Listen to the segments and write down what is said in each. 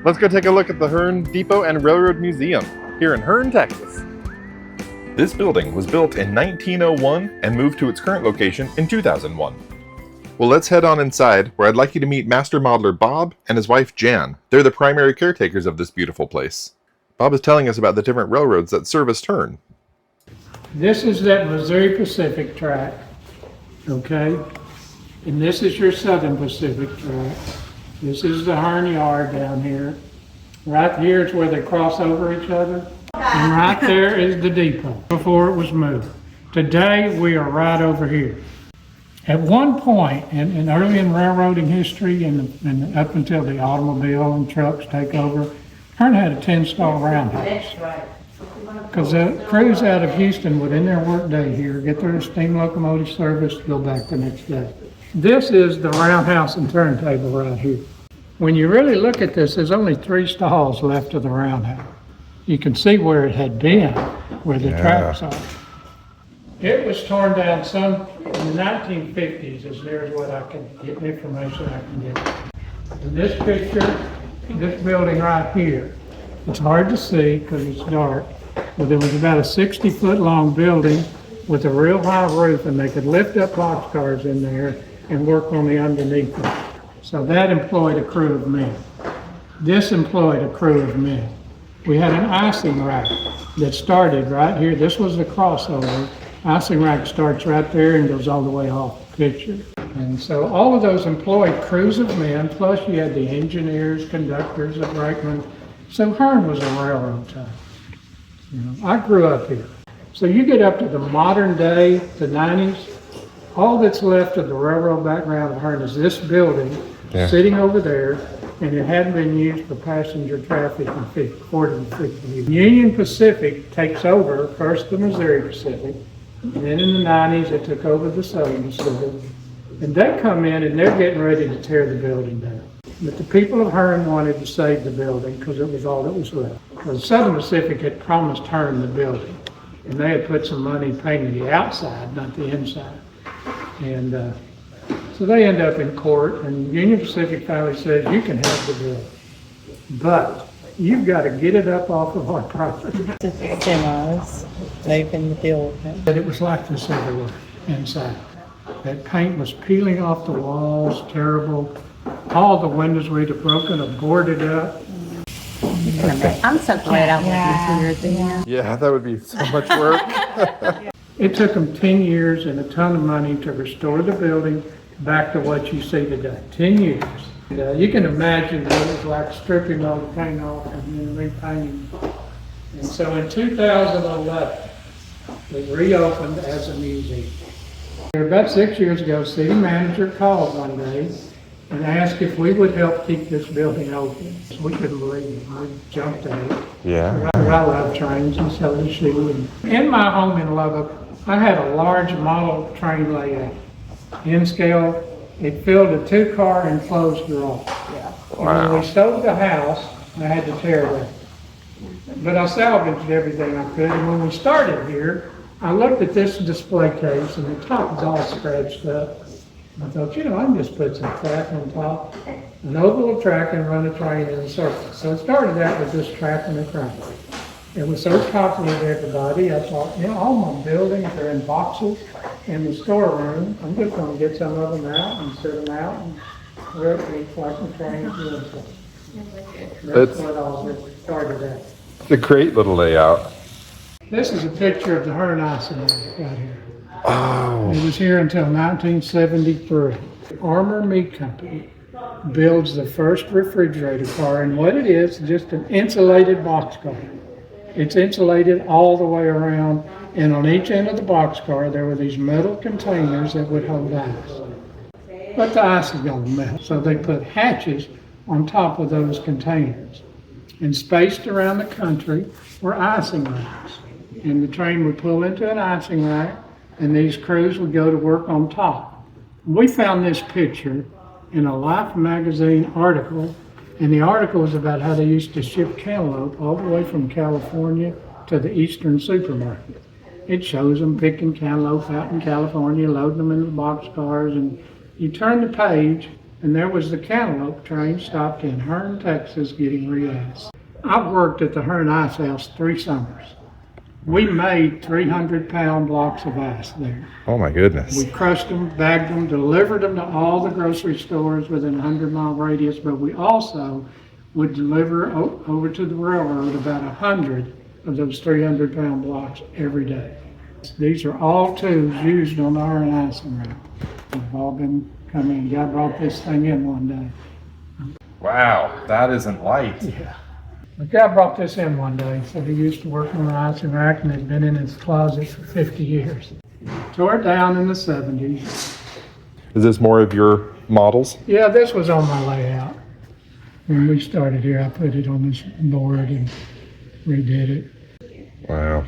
Let's go take a look at the Hearne Depot and Railroad Museum here in Hearne, Texas. This building was built in 1901 and moved to its current location in 2001. Well, let's head on inside, where I'd like you to meet master modeler Bob and his wife Jan. They're the primary caretakers of this beautiful place. Bob is telling us about the different railroads that serviced Hearne. This is that Missouri Pacific track, okay? And this is your Southern Pacific track. This is the Hearne Yard down here. Right here is where they cross over each other. And right there is the depot before it was moved. Today, we are right over here. At one point, and early in railroading history and up until the automobile and trucks take over, Hearne had a 10-stall roundhouse. That's right. Because the crews out of Houston would end their work day here, get their steam locomotive service, go back the next day. This is the roundhouse and turntable right here. When you really look at this, there's only 3 stalls left of the roundhouse. You can see where it had been, where the tracks are. It was torn down some in the 1950s, as near as what I can get, information I can get. In this picture, this building right here, it's hard to see because it's dark, but it was about a 60-foot long building with a real high roof, and they could lift up boxcars in there and work on the underneath it. So that employed a crew of men. This employed a crew of men. We had an icing rack that started right here. This was the crossover. Icing rack starts right there and goes all the way off the picture. And so all of those employed crews of men, plus you had the engineers, conductors, the brakemen. So Hearne was a railroad town. You know, I grew up here. So you get up to the modern day, the 90s, all that's left of the railroad background of Hearne is this building sitting over there, and it hadn't been used for passenger traffic in 40 to 50 years. Union Pacific takes over, first the Missouri Pacific, and then in the 90s it took over the Southern Pacific. And they come in and they're getting ready to tear the building down. But the people of Hearne wanted to save the building because it was all that was left. Because the Southern Pacific had promised Hearne the building, and they had put some money painting the outside, not the inside. And so they end up in court, and Union Pacific finally says, you can have the building, but you've got to get it up off of our property. The semis, moving the building. But it was like this everywhere inside. That paint was peeling off the walls, terrible. All the windows were either broken or boarded up. I'm so glad I wasn't here then. Yeah, that would be so much work. It took them 10 years and a ton of money to restore the building back to what you see today. 10 years. You can imagine what it was like stripping all the paint off and then repainting. And so in 2011, it reopened as a museum. About 6 years ago, city manager called one day and asked if we would help keep this building open. We couldn't believe it. We jumped at it. Yeah. I love trains, and so does she. In my home in Lubbock, I had a large model train layout. In scale, it filled a 2-car enclosed garage. And when we sold the house, I had to tear it. But I salvaged everything I could. And when we started here, I looked at this display case, and the top was all scratched up. I thought, you know, I can just put some track on top, an oval track, and run a train in a circle. So it started out with this track and a train. It was so popular to everybody, I thought, you know, all my buildings are in boxes in the storeroom. I'm just going to get some of them out and set them out and where it looks like the train is doing something. That's what all this started at. It's a great little layout. This is a picture of the Hearne Icing Rack right here. Oh. It was here until 1973. Armour Meat Company builds the first refrigerator car, and what it is just an insulated boxcar. It's insulated all the way around, and on each end of the boxcar there were these metal containers that would hold ice. But the ice is going to melt, so they put hatches on top of those containers. And spaced around the country were icing racks. And the train would pull into an icing rack, and these crews would go to work on top. We found this picture in a Life magazine article, and the article was about how they used to ship cantaloupe all the way from California to the Eastern supermarket. It shows them picking cantaloupe out in California, loading them into the boxcars, and you turn the page, And there was the Cantaloupe train stopped in Hearne, Texas, getting re-iced. I've worked at the Hearne Ice House 3 summers. We made 300-pound blocks of ice there. Oh my goodness. We crushed them, bagged them, delivered them to all the grocery stores within a 100-mile radius, but we also would deliver over to the railroad about 100 of those 300-pound blocks every day. These are all tubes used on the Hearne icing route. They've all been coming. God brought this thing in one day. Wow, that isn't light. Yeah. The guy brought this in one day. He said he used to work on the icing rack and had been in his closet for 50 years. Tore it down in the 70s. Is this more of your models? Yeah, this was on my layout. When we started here, I put it on this board and redid it. Wow.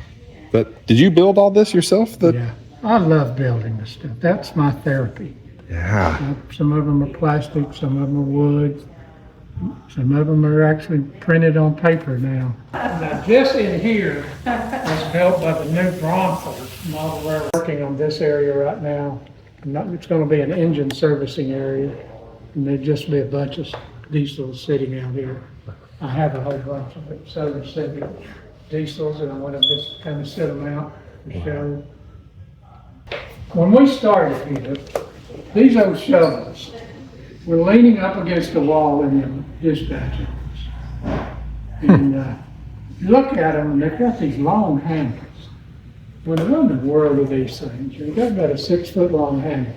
But did you build all this yourself? Yeah, I love building this stuff. That's my therapy. Yeah. Some of them are plastic, some of them are wood. Some of them are actually printed on paper now. Now this in here was built by the new Bromford model. We're working on this area right now. It's going to be an engine servicing area, and there'd just be a bunch of diesels sitting out here. I have a whole bunch of it, Southern Civic diesels, and I want to just kind of sit them out and show. When we started here, these old shovels were leaning up against the wall in the dispatch office. And you look at them, and they've got these long handles. What in the world are these things? You've got about a 6-foot long handle.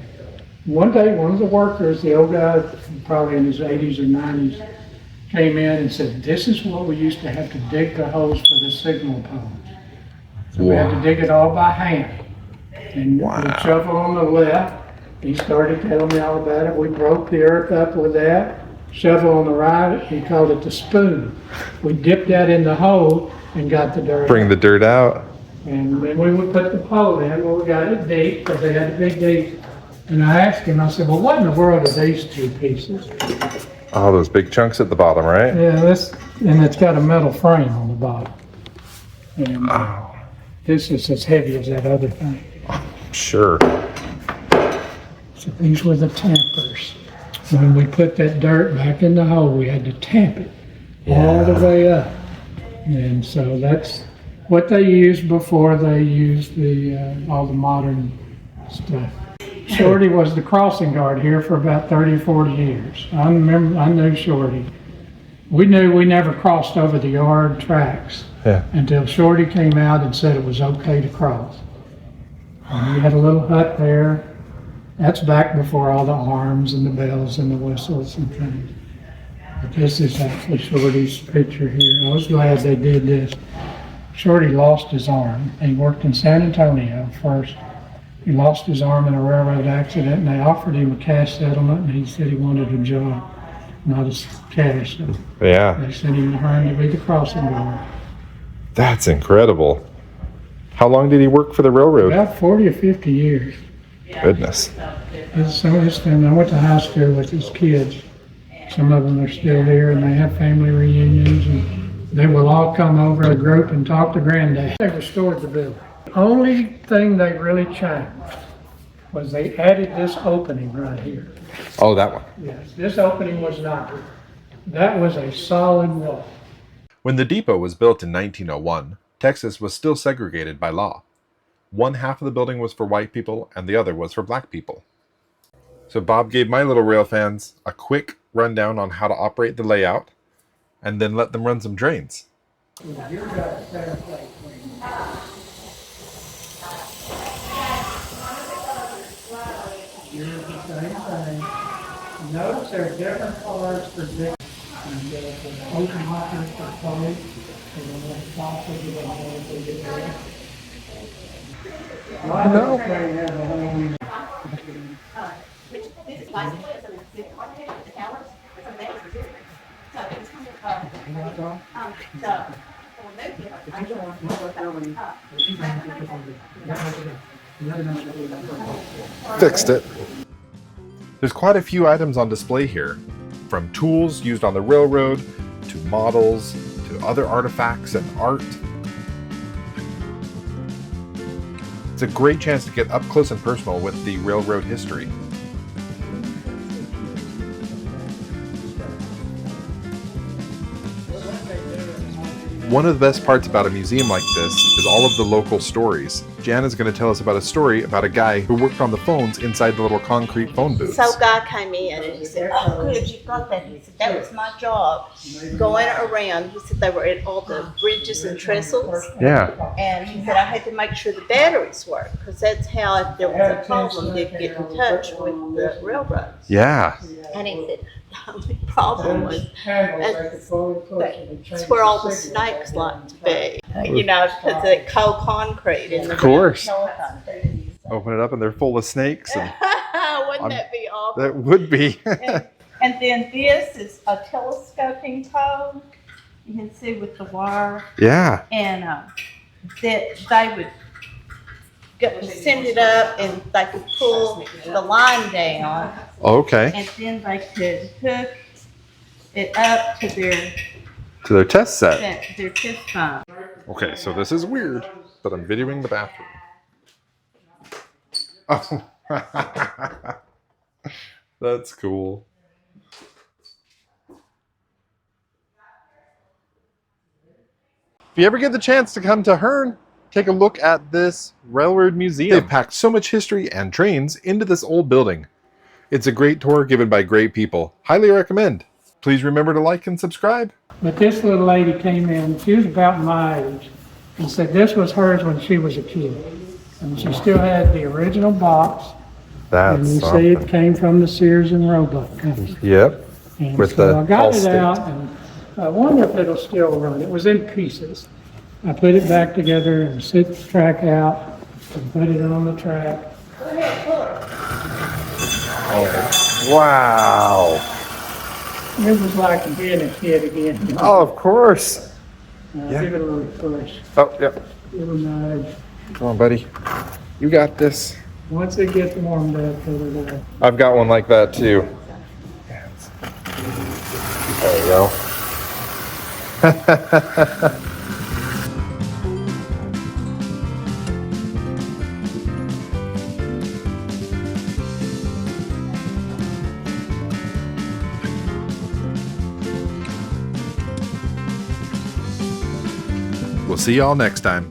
One day, one of the workers, the old guy, probably in his 80s or 90s, came in and said, "This is what we used to have to dig the holes for the signal poles. So we had to dig it all by hand." And the shovel on the left, he started telling me all about it. We broke the earth up with that. Shovel on the right, he called it the spoon. We dipped that in the hole and got the dirt Bring the dirt out. And then we would put the pole in. Well, we got it deep because they had to be deep. And I asked him, I said, "Well, what in the world are these 2 pieces?" Oh, those big chunks at the bottom, right? Yeah, and it's got a metal frame on the bottom. And this is as heavy as that other thing. Sure. So these were the tampers. When we put that dirt back in the hole, we had to tamp it all the way up. And so that's what they used before they used all the modern stuff. Shorty was the crossing guard here for about 30 or 40 years. I knew Shorty. We knew we never crossed over the yard tracks until Shorty came out and said it was okay to cross. And we had a little hut there. That's back before all the arms and the bells and the whistles and things. But this is actually Shorty's picture here. I was glad they did this. Shorty lost his arm. He worked in San Antonio first. He lost his arm in a railroad accident, and they offered him a cash settlement, and he said he wanted a job, not as cash. So they sent him to Hearne to be the crossing guard. That's incredible. How long did he work for the railroad? About 40 or 50 years. Goodness. Some of his family, I went to high school with his kids. Some of them are still here, and they have family reunions, and they will all come over a group and talk to Granddad. They restored the building. The only thing they really changed was they added this opening right here. Oh, that one. Yes, this opening was not here. That was a solid wall. When the depot was built in 1901, Texas was still segregated by law. One half of the building was for white people and the other was for black people. So Bob gave my little rail fans a quick rundown on how to operate the layout and then let them run some trains. Here's the same thing. Notice there are different colors for different. And open hoppers for colors. And then the top of it, and then get there. No. Train has a whole. Fixed it. There's quite a few items on display here, from tools used on the railroad, to models, to other artifacts and art. It's a great chance to get up close and personal with the railroad history. One of the best parts about a museum like this is all of the local stories. Jan is going to tell us about a story about a guy who worked on the phones inside the little concrete phone booths. So guy came in and he said, "Oh, good, you got that." He said, "That was my job, going around." He said they were at all the bridges and trestles. Yeah. And he said, "I had to make sure the batteries worked, because that's how, if there was a problem, they'd get in touch with the railroads." Yeah. And he said, the only problem was that's where all the snakes like to be. You know, because of the cold concrete in the Of course. telephone booths. Open it up and they're full of snakes. And Wouldn't that be awful? that would be. And then this is a telescoping pole. You can see with the wire. Yeah. And that they would send it up and they could pull the line down. Okay. And then they could hook it up to To their test set. their test phone. Okay, so this is weird, but I'm videoing the bathroom. Oh. That's cool. If you ever get the chance to come to Hearne, take a look at this railroad museum. They've packed so much history and trains into this old building. It's a great tour given by great people. Highly recommend. Please remember to like and subscribe. But this little lady came in, she was about my age, and said this was hers when she was a kid. And she still had the original box, and you see it came from the Sears and Roebuck company. Yep. And With so the I got it Allstate. out, and I wonder if it'll still run. It was in pieces. I put it back together and set the track out and put it on the track. Wow. It was like being a kid again. Oh, of course. Yeah. Give it a little push, Oh, yep. give it a nudge. Come on, buddy. You got this. Once it gets warmed up, put it away. I've got one like that too. There you go. We'll see y'all next time.